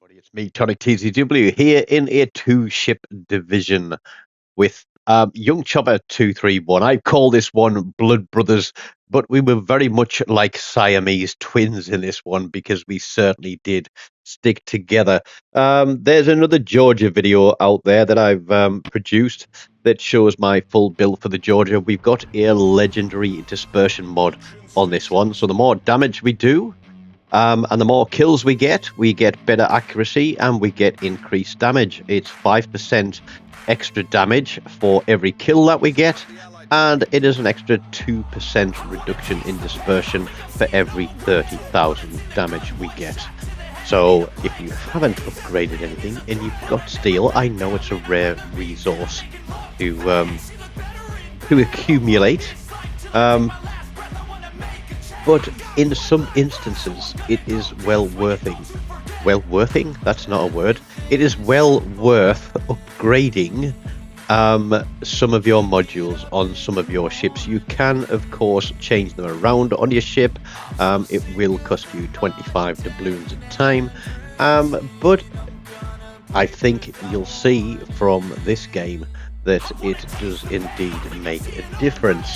Everybody, it's me, TONIK TZW, here in a two-ship division with Young Chopper 231. I call this one Blood Brothers, but we were very much like Siamese twins in this one because we certainly did stick together. There's another Georgia video out there that I've produced that shows my full build for the Georgia. We've got a legendary dispersion mod on this one, so the more damage we do, and the more kills we get better accuracy and we get increased damage. It's 5% extra damage for every kill that we get, and it is an extra 2% reduction in dispersion for every 30,000 damage we get. So if you haven't upgraded anything and you've got steel, I know it's a rare resource to accumulate. But in some instances, it is well worthing. That's not a word. It is well worth upgrading some of your modules on some of your ships. You can, of course, change them around on your ship. It will cost you 25 doubloons a time. But I think you'll see from this game that it does indeed make a difference.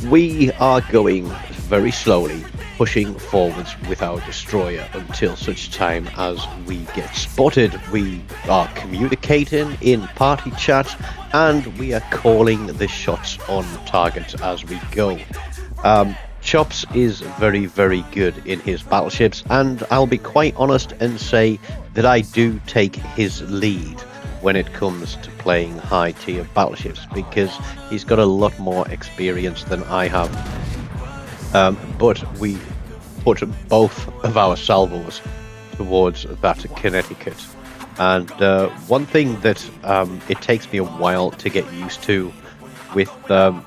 We are going very slowly, pushing forwards with our destroyer until such time as we get spotted. We are communicating in party chat and we are calling the shots on target as we go. Chops is very, very good in his battleships, and I'll be quite honest and say that I do take his lead when it comes to playing high tier battleships, because he's got a lot more experience than I have. But we put both of our salvos towards that Connecticut, and one thing that it takes me a while to get used to with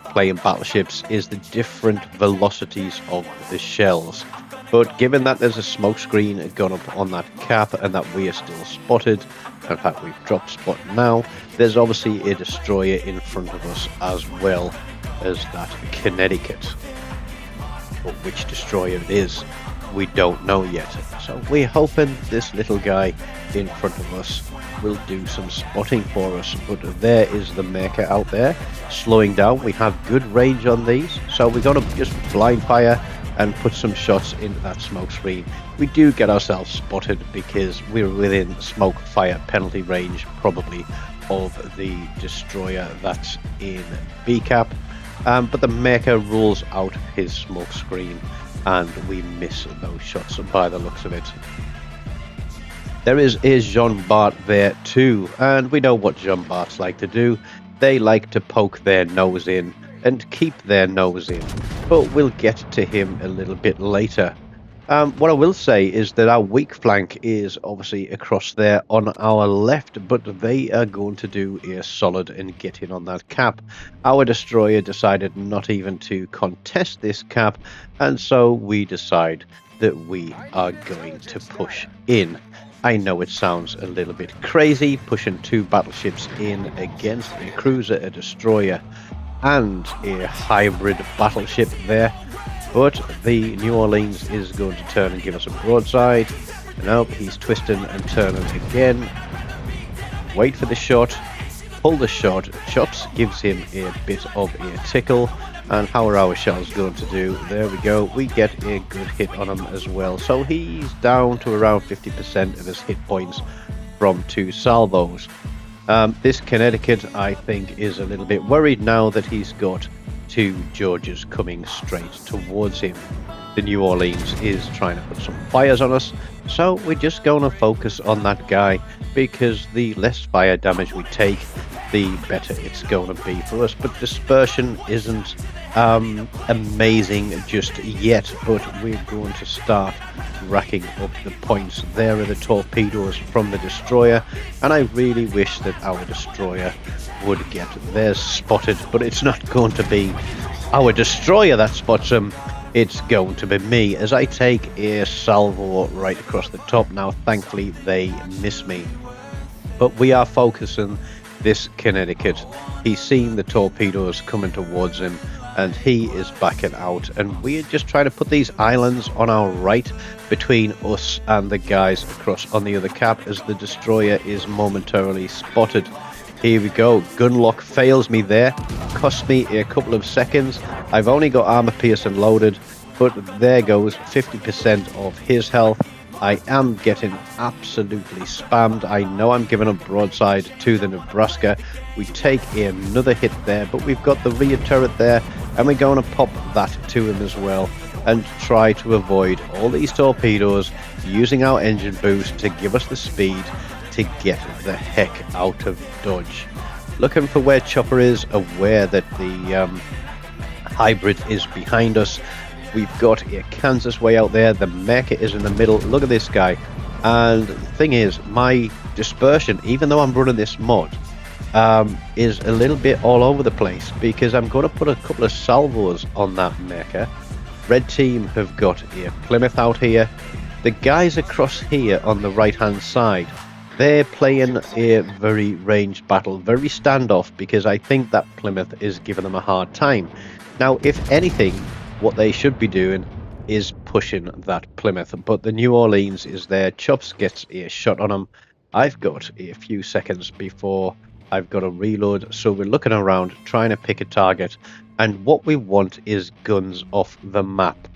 playing battleships is the different velocities of the shells. But given that there's a smoke screen gone up on that cap and that we are still spotted, in fact we've dropped spot now, there's obviously a destroyer in front of us as well as that Connecticut. But which destroyer it is, we don't know yet. So we're hoping this little guy in front of us will do some spotting for us. But there is the maker out there slowing down. We have good range on these, so we're going to just blind fire and put some shots into that smoke screen. We do get ourselves spotted because we're within smoke fire penalty range probably of the destroyer that's in B cap, but the maker rules out his smoke screen and we miss those shots by the looks of it. There is a Jean Bart there too, and we know what Jean Barts like to do. They like to poke their nose in and keep their nose in, but we'll get to him a little bit later. What I will say is that our weak flank is obviously across there on our left, but they are going to do a solid and get in on that cap. Our destroyer decided not even to contest this cap, and so we decide that we are going to push in. I know it sounds a little bit crazy, pushing two battleships in against a cruiser, a destroyer, and a hybrid battleship there, but the New Orleans is going to turn and give us a broadside. Nope, he's twisting and turning again. Wait for the shot, pull the shot. Chops gives him a bit of a tickle, and how are our shells going to do? There we go, we get a good hit on him as well, so he's down to around 50% of his hit points from two salvos. This Connecticut, I think, is a little bit worried now that he's got two Georges coming straight towards him. The New Orleans is trying to put some fires on us, so we're just going to focus on that guy, because the less fire damage we take, the better it's going to be for us. But dispersion isn't amazing just yet, but we're going to start racking up the points. There are the torpedoes from the destroyer, and I really wish that our destroyer would get theirs spotted, but it's not going to be our destroyer that spots them. It's going to be me as I take a salvo right across the top. Now thankfully they miss me, but we are focusing this Connecticut. He's seen the torpedoes coming towards him, and he is backing out, and we're just trying to put these islands on our right between us and the guys across on the other cap as the destroyer is momentarily spotted. Here we go. Gunlock fails me there, cost me a couple of seconds. I've only got armor piercing loaded, but there goes 50% of his health. I am getting absolutely spammed. I know I'm giving a broadside to the Nebraska. We take another hit there, but we've got the rear turret there, and we're going to pop that to him as well and try to avoid all these torpedoes using our engine boost to give us the speed to get the heck out of dodge. Looking for where Chopper is, aware that the hybrid is behind us. We've got a Kansas way out there. The Mecha is in the middle. Look at this guy. And the thing is, my dispersion, even though I'm running this mod, is a little bit all over the place because I'm going to put a couple of salvos on that Mecha. Red team have got a Plymouth out here. The guys across here on the right hand side, they're playing a very ranged battle, very standoff, because I think that Plymouth is giving them a hard time. Now, if anything, what they should be doing is pushing that Plymouth, but the New Orleans is there. Chops gets a shot on him. I've got a few seconds before I've got to reload, so we're looking around trying to pick a target, and what we want is guns off the map,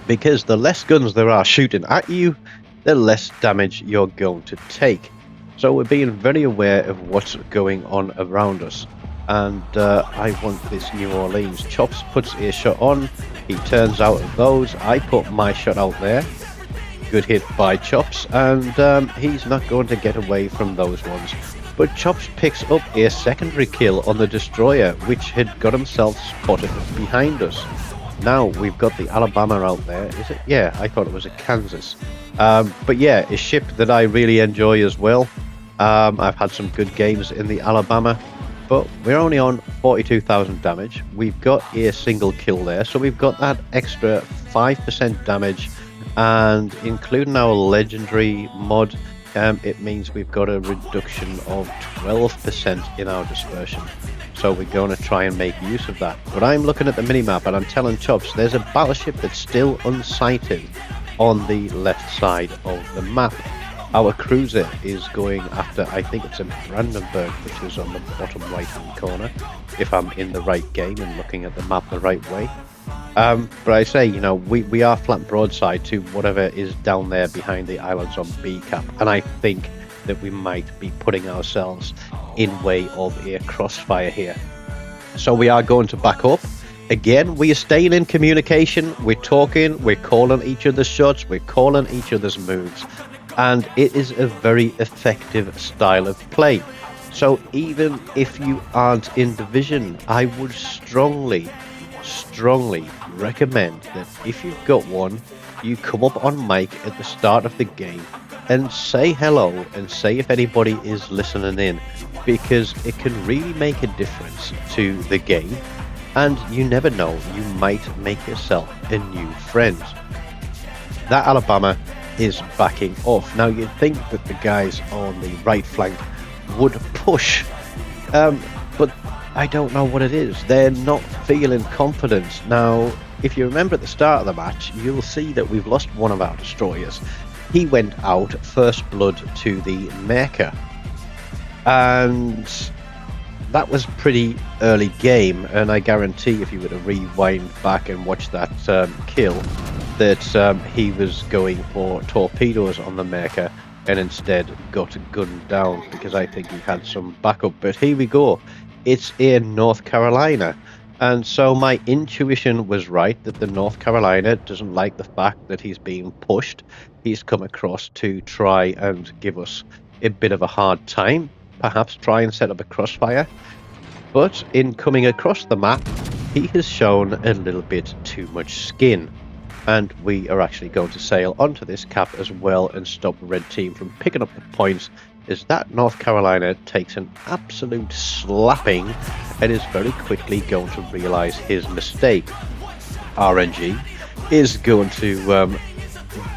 because the less guns there are shooting at you, the less damage you're going to take. So we're being very aware of what's going on around us. And I want this New Orleans. Chops puts a shot on. He turns out of those. I put my shot out there. Good hit by Chops. And he's not going to get away from those ones. But Chops picks up a secondary kill on the destroyer, which had got himself spotted behind us. Now we've got the Alabama out there. Is it? Yeah, I thought it was a Kansas. But yeah, a ship that I really enjoy as well. I've had some good games in the Alabama. But we're only on 42,000 damage. We've got a single kill there, so we've got that extra 5% damage, and including our legendary mod, it means we've got a reduction of 12% in our dispersion. So we're going to try and make use of that. But I'm looking at the minimap and I'm telling Chops there's a battleship that's still unsighted on the left side of the map. Our cruiser is going after, I think it's in Brandenburg, which is on the bottom right hand corner, if I'm in the right game and looking at the map the right way. But I say, you know, we are flat broadside to whatever is down there behind the islands on B cap, and I think that we might be putting ourselves in way of a crossfire here. So we are going to back up. Again, we are staying in communication, we're talking, we're calling each other's shots, we're calling each other's moves. And it is a very effective style of play. So even if you aren't in division, I would strongly recommend that if you've got one, you come up on mic at the start of the game and say hello and say if anybody is listening in, because it can really make a difference to the game, and you never know, you might make yourself a new friend. That Alabama is backing off. Now you'd think that the guys on the right flank would push, but I don't know what it is. They're not feeling confident. Now, if you remember at the start of the match, you'll see that we've lost one of our destroyers. He went out first blood to the Mecha, and that was pretty early game, and I guarantee if you were to rewind back and watch that kill, that he was going for torpedoes on the Mecha and instead got gunned down, because I think he had some backup. But here we go, it's in North Carolina, and so my intuition was right that the North Carolina doesn't like the fact that he's being pushed. He's come across to try and give us a bit of a hard time, perhaps try and set up a crossfire. But in coming across the map, he has shown a little bit too much skin, and we are actually going to sail onto this cap as well and stop Red Team from picking up the points, as that North Carolina takes an absolute slapping and is very quickly going to realise his mistake. RNG is going to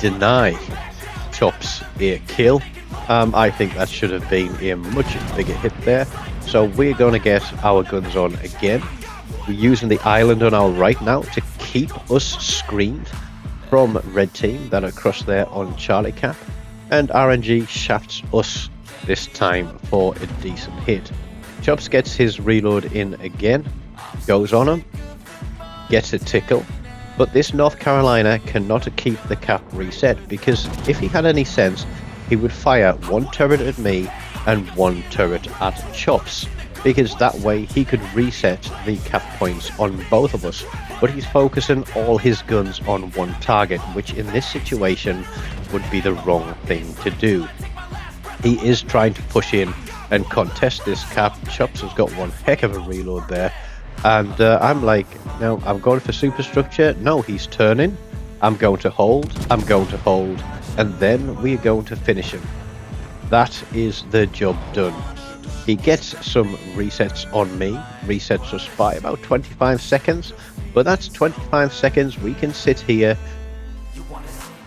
deny Chops a kill. I think that should have been a much bigger hit there. So we're going to get our guns on again. We're using the island on our right now to keep us screened from red team that are across there on Charlie Cap, and RNG shafts us this time for a decent hit. Chops gets his reload in again, goes on him, gets a tickle, but this North Carolina cannot keep the cap reset, because if he had any sense, he would fire one turret at me and one turret at Chops, because that way he could reset the cap points on both of us. But he's focusing all his guns on one target, which in this situation would be the wrong thing to do. He is trying to push in and contest this cap. Chops has got one heck of a reload there, and I'm like, no, I'm going for superstructure. No, he's turning. I'm going to hold, and then we're going to finish him. That is the job done. He gets some resets on me, resets us by about 25 seconds, but that's 25 seconds we can sit here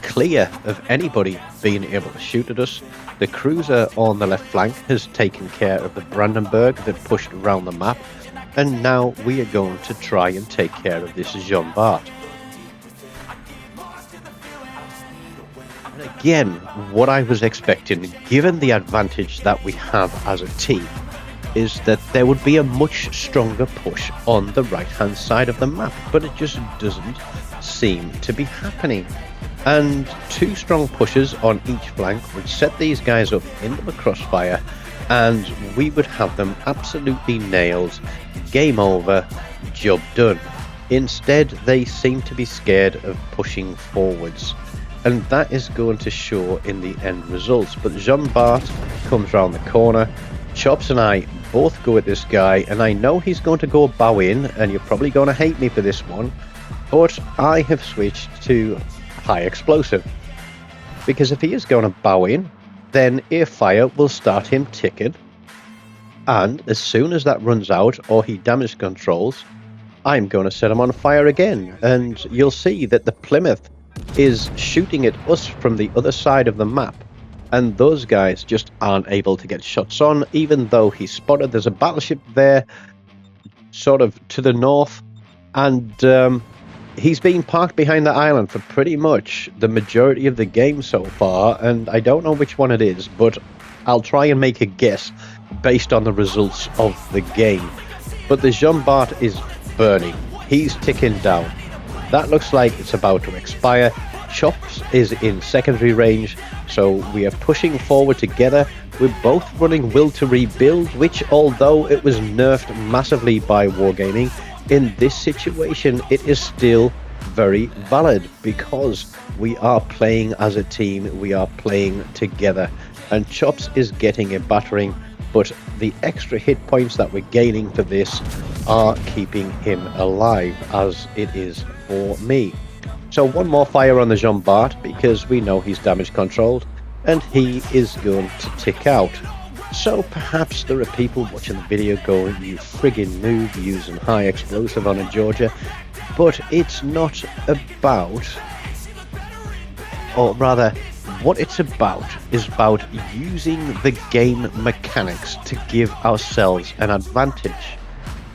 clear of anybody being able to shoot at us. The cruiser on the left flank has taken care of the Brandenburg that pushed around the map, and now we are going to try and take care of this Jean Bart. Again, what I was expecting, given the advantage that we have as a team, is that there would be a much stronger push on the right hand side of the map, but it just doesn't seem to be happening. And two strong pushes on each flank would set these guys up into the crossfire, and we would have them absolutely nailed. Game over, job done. Instead, they seem to be scared of pushing forwards, and that is going to show in the end results. But Jean Bart comes round the corner. Chops and I both go at this guy, and I know he's going to go bow in, and you're probably going to hate me for this one, but I have switched to high explosive, because if he is going to bow in, then air fire will start him ticking, and as soon as that runs out or he damage controls, I'm going to set him on fire again. And you'll see that the Plymouth is shooting at us from the other side of the map, and those guys just aren't able to get shots on, even though he's spotted. There's a battleship there sort of to the north, and he's been parked behind the island for pretty much the majority of the game so far, and I don't know which one it is, but I'll try and make a guess based on the results of the game. But the Jean Bart is burning. He's ticking down. That looks like it's about to expire. Chops is in secondary range, so we are pushing forward together. We're both running Will to Rebuild, which, although it was nerfed massively by Wargaming, in this situation it is still very valid, because we are playing as a team, we are playing together, and Chops is getting a battering, but the extra hit points that we're gaining for this are keeping him alive, as it is for me. So one more fire on the Jean Bart, because we know he's damage controlled, and he is going to tick out. So perhaps there are people watching the video going, you friggin' noob using high explosive on a Georgia, but it's not about, or rather what it's about is about using the game mechanics to give ourselves an advantage.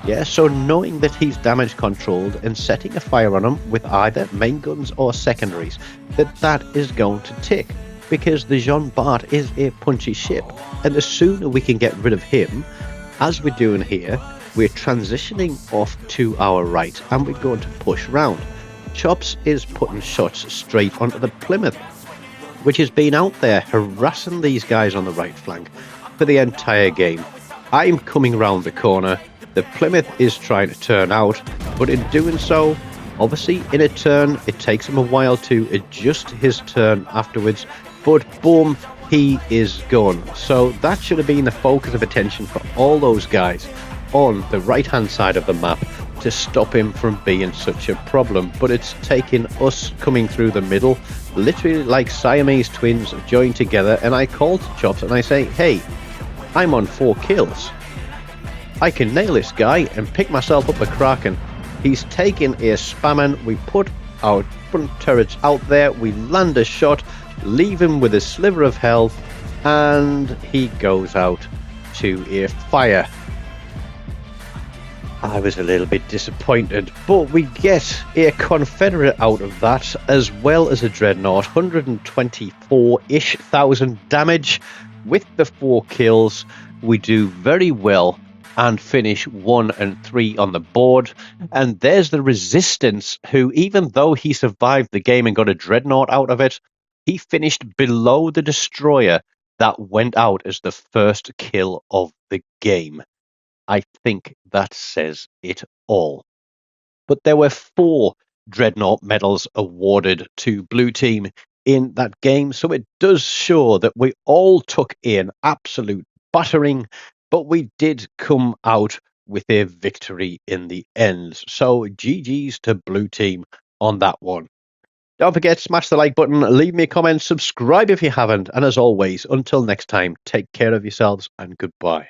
Yeah, so knowing that he's damage controlled and setting a fire on him with either main guns or secondaries, that is going to tick, because the Jean Bart is a punchy ship, and the sooner we can get rid of him, as we're doing here, we're transitioning off to our right and we're going to push round. Chops is putting shots straight onto the Plymouth, which has been out there harassing these guys on the right flank for the entire game. I'm coming round the corner. The Plymouth is trying to turn out, but in doing so, obviously in a turn, it takes him a while to adjust his turn afterwards, but boom, he is gone. So that should have been the focus of attention for all those guys on the right hand side of the map to stop him from being such a problem. But it's taken us coming through the middle, literally like Siamese twins joined together, and I call to Chops and I say, hey, I'm on 4 kills. I can nail this guy and pick myself up a Kraken. He's taking a spamming. We put our front turrets out there, we land a shot, leave him with a sliver of health, and he goes out to a fire. I was a little bit disappointed, but we get a Confederate out of that, as well as a Dreadnought, 124-ish thousand damage. With the 4 kills, we do very well and finish 1 and 3 on the board. And there's the Resistance, who, even though he survived the game and got a Dreadnought out of it, he finished below the Destroyer that went out as the first kill of the game. I think that says it all. But there were 4 Dreadnought medals awarded to Blue Team in that game, so it does show that we all took an absolute battering, but we did come out with a victory in the end. So GG's to Blue Team on that one. Don't forget, smash the like button, leave me a comment, subscribe if you haven't, and as always, until next time, take care of yourselves and goodbye.